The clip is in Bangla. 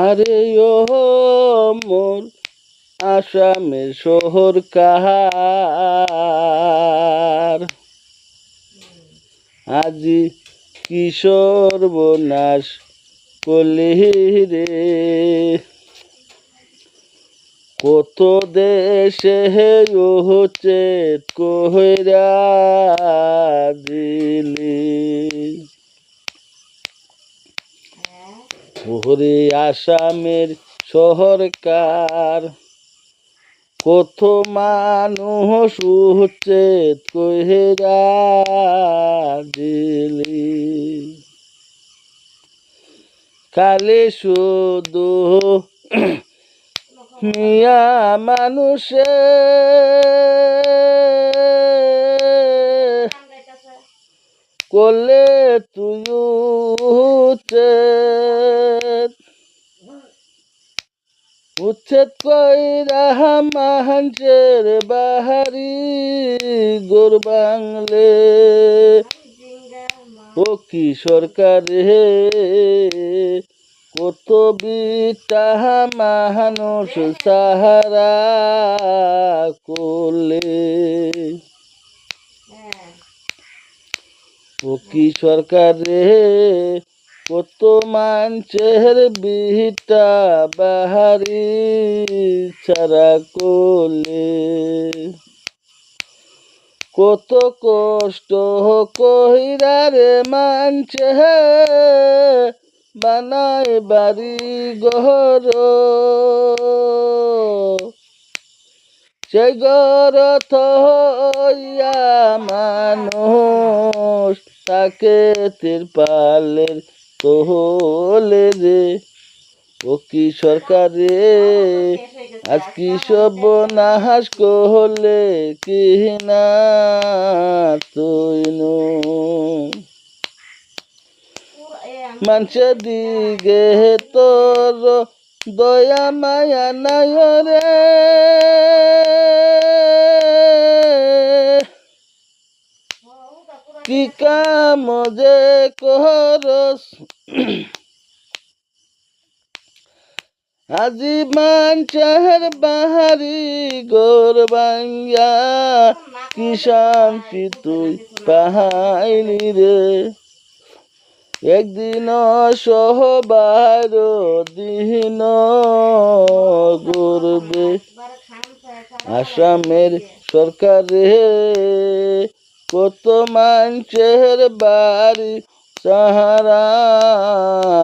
আরে ও মোর আসামের শহর কাহার, আজি কি সর্বনাশ করলি রে। কত দেশে উচ্ছেদ কইরা দিলি, ওরে আসামের সরকার কত মানুষ উচ্ছেদ কইরা দিলি। খালি শুধু মিয়া মানুষে করলে তুই উচ্ছেদ, উচ্ছেদ কইরা মানুষের বাহারি গোর বাংলে। ও কি সরকার হে, কত বিটা মানুষ সাহারা করলে। ও কি সরকার রে, কত মানুষের বিটা বাহারি ছাড়া করলে। কত কষ্ট কইরা রে মানছে বানায় বাড়ি ঘর, সেই ঘর থইয়া মানুষ তাকে তিরপালের তোলে রে। ও কি সরকার রে, আজ কি সর্বনাশ করলে কি না তুই নু। মানুষের দিকে তোর দয়া মায়া নাই রে, কি কাম যে করস আজি মানুষের বাহারি গোর বাঙ্গা, কি শান্তি তুই পাহাইলি রে। একদিন সহবার দিন গর্বে আসামের সরকার রে, কত মানুষের বাড়ি সাহারা